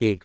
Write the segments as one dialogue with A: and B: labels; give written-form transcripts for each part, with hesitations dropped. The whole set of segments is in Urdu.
A: 1.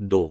A: 2.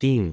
A: 3.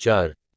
A: 4.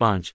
A: 5.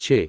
A: 6.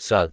A: 7.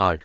A: 8.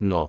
A: 9.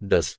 A: 10.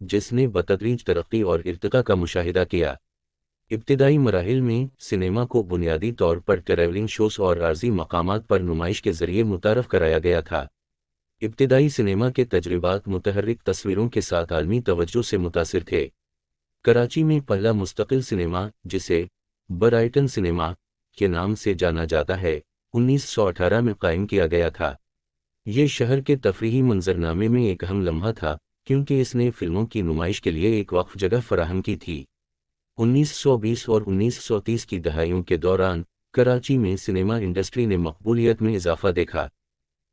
A: جس نے بتدریج ترقی اور ارتقاء کا مشاہدہ کیا۔ ابتدائی مراحل میں سنیما کو بنیادی طور پر ٹریولنگ شوز اور عارضی مقامات پر نمائش کے ذریعے متعارف کرایا گیا تھا۔ ابتدائی سنیما کے تجربات متحرک تصویروں کے ساتھ عالمی توجہ سے متاثر تھے۔ کراچی میں پہلا مستقل سنیما، جسے برائٹن سنیما کے نام سے جانا جاتا ہے، 1918 میں قائم کیا گیا تھا۔ یہ شہر کے تفریحی منظرنامے میں ایک اہم لمحہ تھا، کیونکہ اس نے فلموں کی نمائش کے لیے ایک وقف جگہ فراہم کی تھی۔ 1920 اور 1930 کی دہائیوں کے دوران کراچی میں سنیما انڈسٹری نے مقبولیت میں اضافہ دیکھا۔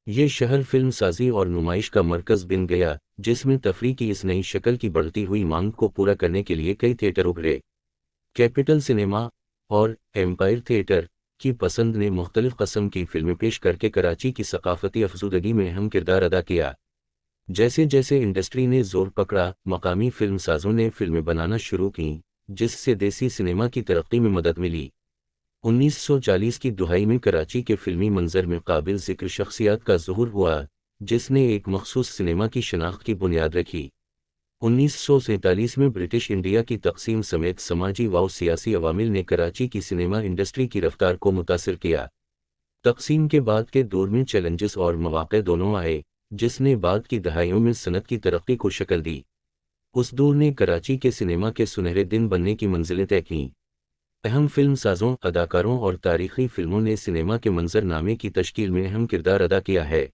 A: یہ شہر فلم سازی اور نمائش کا مرکز بن گیا، جس میں تفریح کی اس نئی شکل کی بڑھتی ہوئی مانگ کو پورا کرنے کے لیے کئی تھیٹر ابھرے۔ کیپٹل سنیما اور ایمپائر تھیٹر کی پسند نے مختلف قسم کی فلمیں پیش کر کے کراچی کی ثقافتی افزودگی میں اہم کردار ادا کیا۔ جیسے جیسے انڈسٹری نے زور پکڑا، مقامی فلم سازوں نے فلمیں بنانا شروع کیں، جس سے دیسی سنیما کی ترقی میں مدد ملی۔ 1940 کی دہائی میں کراچی کے فلمی منظر میں قابل ذکر شخصیات کا ظہور ہوا، جس نے ایک مخصوص سنیما کی شناخت کی بنیاد رکھی۔ 1947 میں برٹش انڈیا کی تقسیم سمیت سماجی و سیاسی عوامل نے کراچی کی سنیما انڈسٹری کی رفتار کو متاثر کیا۔ تقسیم کے بعد کے دور میں چیلنجز اور مواقع دونوں آئے، جس نے بعد کی دہائیوں میں صنعت کی ترقی کو شکل دی۔ اس دور نے کراچی کے سنیما کے سنہرے دن بننے کی منزلیں طے کیں۔ اہم فلم سازوں، اداکاروں اور تاریخی فلموں نے سنیما کے منظر نامے کی تشکیل میں اہم کردار ادا کیا ہے۔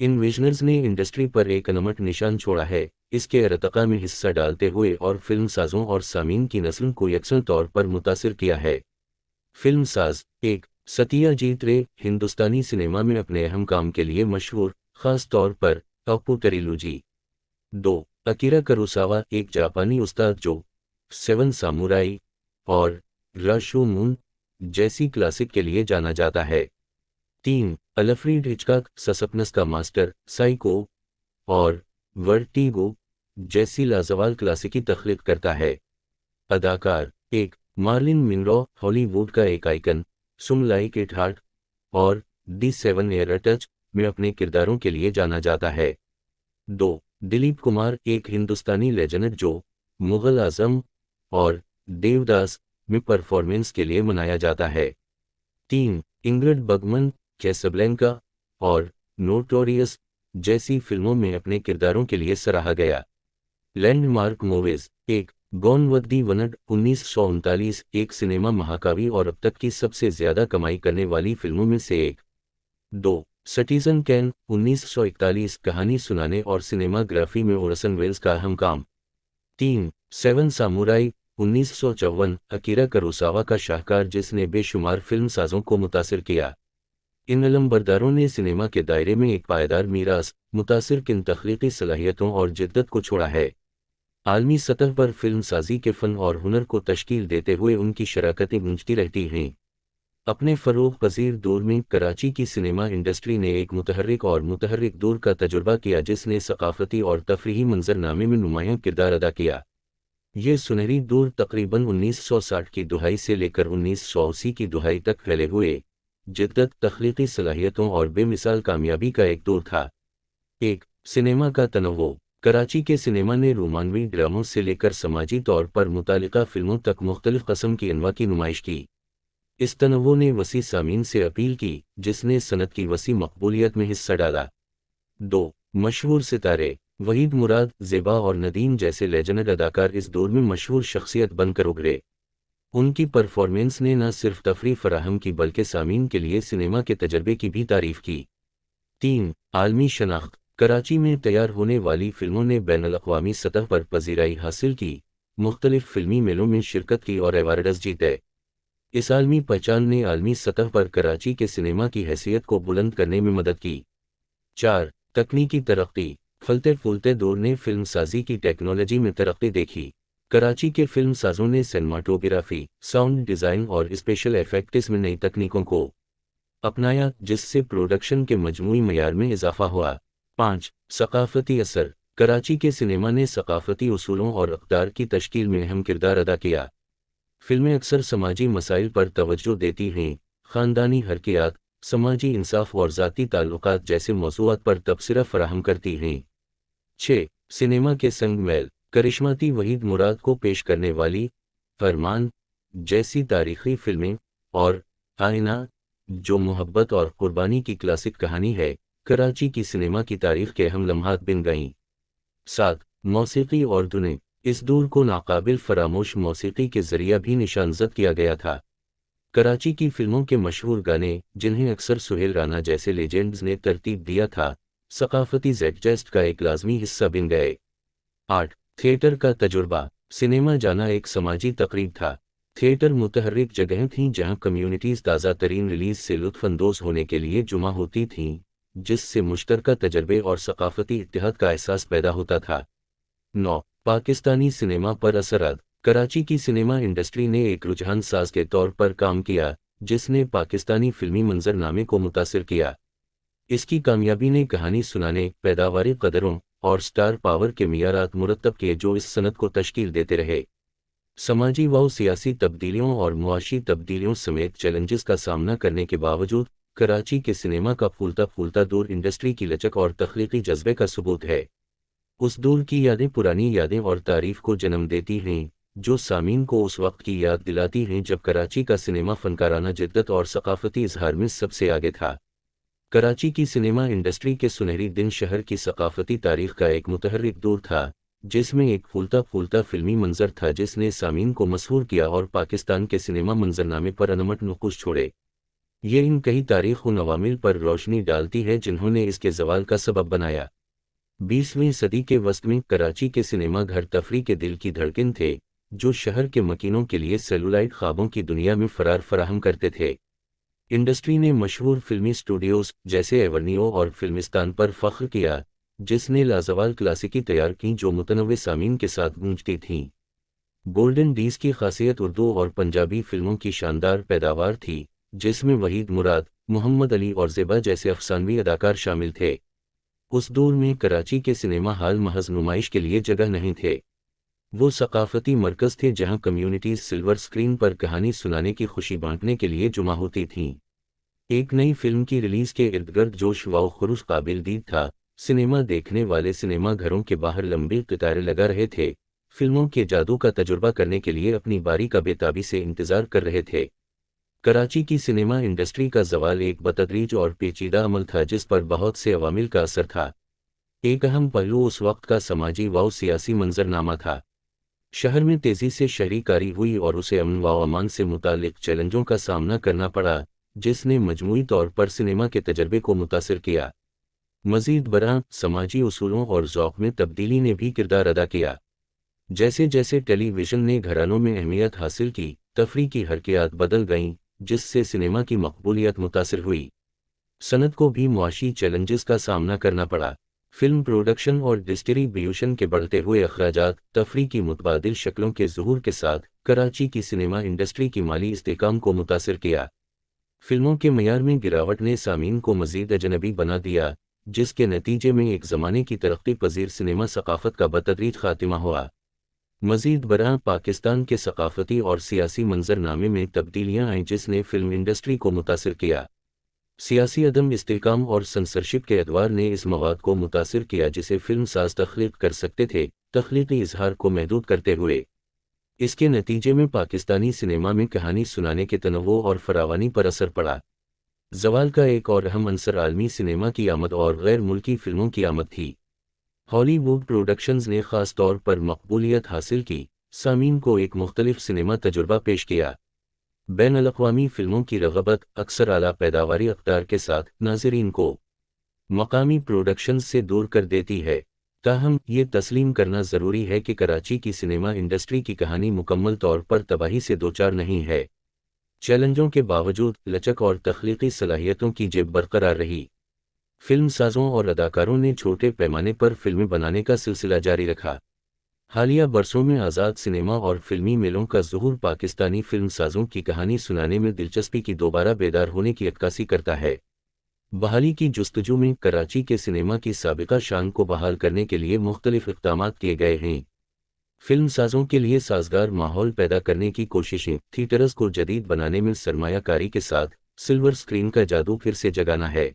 A: ان ویژنرز نے انڈسٹری پر ایک انمٹ نشان چھوڑا ہے، اس کے ارتقاء میں حصہ ڈالتے ہوئے، اور فلم سازوں اور سامعین کی نسل کو یکساں طور پر متاثر کیا ہے۔ فلم ساز: ایک، ستیہ جیت رے ہندوستانی سنیما میں اپنے اہم کام کے لیے مشہور، خاص طور پر اپو ٹریلوجی۔ 2، اکیرا کروساوا، ایک جاپانی استاد جو سیون سامورائی اور راشومون جیسی کلاسک کے لیے جانا جاتا ہے۔ 3، الفریڈ ہچکاک، سسپنس کا ماسٹر، سائیکو اور ورٹیگو جیسی لازوال کلاسیکی تخلیق کرتا ہے۔ اداکار: 1، مارلن منرو، ہالی ووڈ کا ایک icon, some like it heart اور دی 7 ایئر ٹچ میں اپنے کرداروں کے لیے جانا جاتا ہے۔ 2، دلیپ کمار، ایک ہندوستانی لیجنڈ جو مغل اعظم اور دیوداس میں پرفارمنس کے لیے منایا جاتا ہے۔ 3، انگرڈ برگمن، کیسابلینکا اور نوٹوریس جیسی فلموں میں اپنے کرداروں کے لیے سراہا گیا۔ Landmark movies: 1، gone with the wind, 1939، ایک سنیما مہاکاوی اور اب تک کی سب سے زیادہ کمائی کرنے والی فلموں میں سے ایک۔ 2، سٹیزن کین، 1941، کہانی سنانے اور سنیما گرافی میں اورسن ویلز کا اہم کام۔ 3، سیون سامورائی، 1954، اکیرا کروساوا کا شاہکار جس نے بے شمار فلم سازوں کو متاثر کیا۔ ان علمبرداروں نے سنیما کے دائرے میں ایک پائیدار میراث، متاثر کن تخلیقی صلاحیتوں اور جدت کو چھوڑا ہے۔ عالمی سطح پر فلم سازی کے فن اور ہنر کو تشکیل دیتے ہوئے ان کی شراکتیں گونجتی رہتی ہیں۔ اپنے فروغ پذیر دور میں کراچی کی سنیما انڈسٹری نے ایک متحرک اور متحرک دور کا تجربہ کیا جس نے ثقافتی اور تفریحی منظرنامے میں نمایاں کردار ادا کیا۔ یہ سنہری دور تقریباً 1960 کی دہائی سے لے کر 1980 کی دہائی تک پھیلے ہوئے جدت، تخلیقی صلاحیتوں اور بے مثال کامیابی کا ایک دور تھا۔ 1، سنیما کا تنوع: کراچی کے سنیما نے رومانوی ڈراموں سے لے کر سماجی طور پر متعلقہ فلموں تک مختلف قسم کی انواع کی نمائش کی۔ اس تنوع نے وسیع سامعین سے اپیل کی، جس نے صنعت کی وسیع مقبولیت میں حصہ ڈالا۔ 2، مشہور ستارے: وحید مراد، زیبا اور ندیم جیسے لیجنڈ اداکار اس دور میں مشہور شخصیت بن کر ابھرے۔ ان کی پرفارمنس نے نہ صرف تفریح فراہم کی بلکہ سامعین کے لیے سنیما کے تجربے کی بھی تعریف کی۔ 3، عالمی شناخت: کراچی میں تیار ہونے والی فلموں نے بین الاقوامی سطح پر پذیرائی حاصل کی، مختلف فلمی میلوں میں شرکت کی اور ایوارڈز جیتے۔ اس عالمی پہچان نے عالمی سطح پر کراچی کے سنیما کی حیثیت کو بلند کرنے میں مدد کی۔ 4، تکنیکی ترقی: پھلتے پھولتے دور نے فلم سازی کی ٹیکنالوجی میں ترقی دیکھی۔ کراچی کے فلم سازوں نے سینماٹوگرافی، ساؤنڈ ڈیزائن اور اسپیشل ایفیکٹس میں نئی تکنیکوں کو اپنایا، جس سے پروڈکشن کے مجموعی معیار میں اضافہ ہوا۔ 5، ثقافتی اثر: کراچی کے سنیما نے ثقافتی اصولوں اور اقدار کی تشکیل میں اہم کردار ادا کیا۔ فلمیں اکثر سماجی مسائل پر توجہ دیتی ہیں، خاندانی حرکیات، سماجی انصاف اور ذاتی تعلقات جیسے موضوعات پر تبصرہ فراہم کرتی ہیں۔ 6، سنیما کے سنگ میل: کرشماتی وحید مراد کو پیش کرنے والی فرمان جیسی تاریخی فلمیں اور آئینہ جو محبت اور قربانی کی کلاسک کہانی ہے، کراچی کی سنیما کی تاریخ کے اہم لمحات بن گئیں۔ 7. موسیقی اور دھنیں۔ اس دور کو ناقابل فراموش موسیقی کے ذریعہ بھی نشانزد کیا گیا تھا۔ کراچی کی فلموں کے مشہور گانے، جنہیں اکثر سہیل رانا جیسے لیجنڈز نے ترتیب دیا تھا، ثقافتی زیڈجسٹ کا ایک لازمی حصہ بن گئے۔ 8. تھیٹر کا تجربہ۔ سنیما جانا ایک سماجی تقریب تھا۔ تھیٹر متحرک جگہیں تھیں جہاں کمیونٹیز تازہ ترین ریلیز سے لطف اندوز ہونے کے لیے جمع ہوتی تھیں، جس سے مشترکہ تجربے اور ثقافتی اتحاد کا احساس پیدا ہوتا تھا۔ 9. پاکستانی سنیما پر اثرات۔ کراچی کی سنیما انڈسٹری نے ایک رجحان ساز کے طور پر کام کیا، جس نے پاکستانی فلمی منظر نامے کو متاثر کیا۔ اس کی کامیابی نے کہانی سنانے، پیداواری قدروں اور سٹار پاور کے معیارات مرتب کیے جو اس صنعت کو تشکیل دیتے رہے۔ سماجی و سیاسی تبدیلیوں اور معاشی تبدیلیوں سمیت چیلنجز کا سامنا کرنے کے باوجود کراچی کے سنیما کا پھولتا پھولتا دور انڈسٹری کی لچک اور تخلیقی جذبے کا ثبوت ہے۔ اس دور کی یادیں پرانی یادیں اور تعریف کو جنم دیتی ہیں، جو سامعین کو اس وقت کی یاد دلاتی ہیں جب کراچی کا سنیما فنکارانہ جدت اور ثقافتی اظہار میں سب سے آگے تھا۔ کراچی کی سنیما انڈسٹری کے سنہری دن شہر کی ثقافتی تاریخ کا ایک متحرک دور تھا، جس میں ایک پھولتا پھولتا فلمی منظر تھا جس نے سامعین کو مسحور کیا اور پاکستان کے سنیما منظرنامے پر انمٹ نقوش چھوڑے۔ یہ ان کئی تاریخ و عوامل پر روشنی ڈالتی ہے جنہوں نے اس کے زوال کا سبب بنایا۔ 20ویں صدی کے وسط میں کراچی کے سنیما گھر تفریح کے دل کی دھڑکن تھے، جو شہر کے مکینوں کے لیے سیلولائٹ خوابوں کی دنیا میں فرار فراہم کرتے تھے۔ انڈسٹری نے مشہور فلمی اسٹوڈیوز جیسے ایورنیو اور فلمستان پر فخر کیا، جس نے لازوال کلاسیکی تیار کیں جو متنوع سامعین کے ساتھ گونجتی تھیں۔ گولڈن ڈیز کی خاصیت اردو اور پنجابی فلموں کی شاندار پیداوار تھی، جس میں وحید مراد، محمد علی اور زیبا جیسے افسانوی اداکار شامل تھے۔ اس دور میں کراچی کے سنیما ہال محض نمائش کے لیے جگہ نہیں تھے، وہ ثقافتی مرکز تھے جہاں کمیونٹیز سلور سکرین پر کہانی سنانے کی خوشی بانٹنے کے لیے جمع ہوتی تھیں۔ ایک نئی فلم کی ریلیز کے ارد گرد جوش و خروش قابل دید تھا۔ سنیما دیکھنے والے سنیما گھروں کے باہر لمبی قطاریں لگا رہے تھے، فلموں کے جادو کا تجربہ کرنے کے لیے اپنی باری کا بے تابی سے انتظار کر رہے تھے۔ کراچی کی سنیما انڈسٹری کا زوال ایک بتدریج اور پیچیدہ عمل تھا جس پر بہت سے عوامل کا اثر تھا۔ ایک اہم پہلو اس وقت کا سماجی و سیاسی منظرنامہ تھا۔ شہر میں تیزی سے شہری کاری ہوئی اور اسے امن و امان سے متعلق چیلنجوں کا سامنا کرنا پڑا، جس نے مجموعی طور پر سنیما کے تجربے کو متاثر کیا۔ مزید برآں، سماجی اصولوں اور ذوق میں تبدیلی نے بھی کردار ادا کیا۔ جیسے جیسے ٹیلی ویژن نے گھرانوں میں اہمیت حاصل کی، تفریح کی حرکیات بدل گئیں، جس سے سنیما کی مقبولیت متاثر ہوئی۔ صنعت کو بھی معاشی چیلنجز کا سامنا کرنا پڑا۔ فلم پروڈکشن اور ڈسٹریبیوشن کے بڑھتے ہوئے اخراجات، تفریح کی متبادل شکلوں کے ظہور کے ساتھ کراچی کی سنیما انڈسٹری کی مالی استحکام کو متاثر کیا۔ فلموں کے معیار میں گراوٹ نے سامعین کو مزید اجنبی بنا دیا، جس کے نتیجے میں ایک زمانے کی ترقی پذیر سنیما ثقافت کا بتدریج خاتمہ ہوا۔ مزید برآں، پاکستان کے ثقافتی اور سیاسی منظرنامے میں تبدیلیاں آئیں جس نے فلم انڈسٹری کو متاثر کیا۔ سیاسی عدم استحکام اور سنسرشپ کے ادوار نے اس مواد کو متاثر کیا جسے فلم ساز تخلیق کر سکتے تھے، تخلیقی اظہار کو محدود کرتے ہوئے۔ اس کے نتیجے میں پاکستانی سنیما میں کہانی سنانے کے تنوع اور فراوانی پر اثر پڑا۔ زوال کا ایک اور اہم عنصر عالمی سنیما کی آمد اور غیر ملکی فلموں کی آمد تھی۔ ہالی ووڈ پروڈکشنز نے خاص طور پر مقبولیت حاصل کی، سامعین کو ایک مختلف سنیما تجربہ پیش کیا۔ بین الاقوامی فلموں کی رغبت اکثر اعلیٰ پیداواری اقدار کے ساتھ ناظرین کو مقامی پروڈکشنز سے دور کر دیتی ہے۔ تاہم، یہ تسلیم کرنا ضروری ہے کہ کراچی کی سنیما انڈسٹری کی کہانی مکمل طور پر تباہی سے دوچار نہیں ہے۔ چیلنجوں کے باوجود لچک اور تخلیقی صلاحیتوں کی جیب برقرار رہی۔ فلم سازوں اور اداکاروں نے چھوٹے پیمانے پر فلمیں بنانے کا سلسلہ جاری رکھا۔ حالیہ برسوں میں آزاد سنیما اور فلمی میلوں کا ظہور پاکستانی فلم سازوں کی کہانی سنانے میں دلچسپی کی دوبارہ بیدار ہونے کی عکاسی کرتا ہے۔ بحالی کی جستجو میں کراچی کے سنیما کی سابقہ شان کو بحال کرنے کے لیے مختلف اقدامات کیے گئے ہیں۔ فلم سازوں کے لیے سازگار ماحول پیدا کرنے کی کوششیں، تھیٹرز کو جدید بنانے میں سرمایہ کاری کے ساتھ سلور سکرین کا جادو پھر سے جگانا ہے۔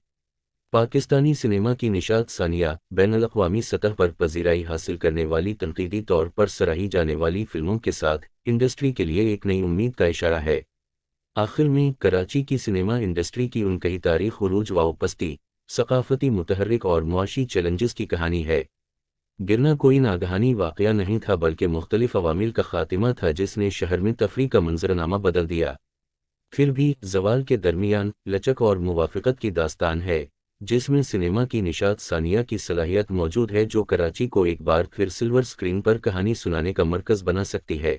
A: پاکستانی سنیما کی نشاط ثانیہ بین الاقوامی سطح پر پذیرائی حاصل کرنے والی تنقیدی طور پر سراہی جانے والی فلموں کے ساتھ انڈسٹری کے لیے ایک نئی امید کا اشارہ ہے۔ آخر میں کراچی کی سنیما انڈسٹری کی انتہائی تاریخ عروج و پستی، ثقافتی متحرک اور معاشی چیلنجز کی کہانی ہے۔ گرنا کوئی ناگہانی واقعہ نہیں تھا بلکہ مختلف عوامل کا خاتمہ تھا جس نے شہر میں تفریح کا منظرنامہ بدل دیا۔ پھر بھی زوال کے درمیان لچک اور موافقت کی داستان ہے، جس میں سنیما کی نشاط ثانیہ کی صلاحیت موجود ہے جو کراچی کو ایک بار پھر سلور سکرین پر کہانی سنانے کا مرکز بنا سکتی ہے۔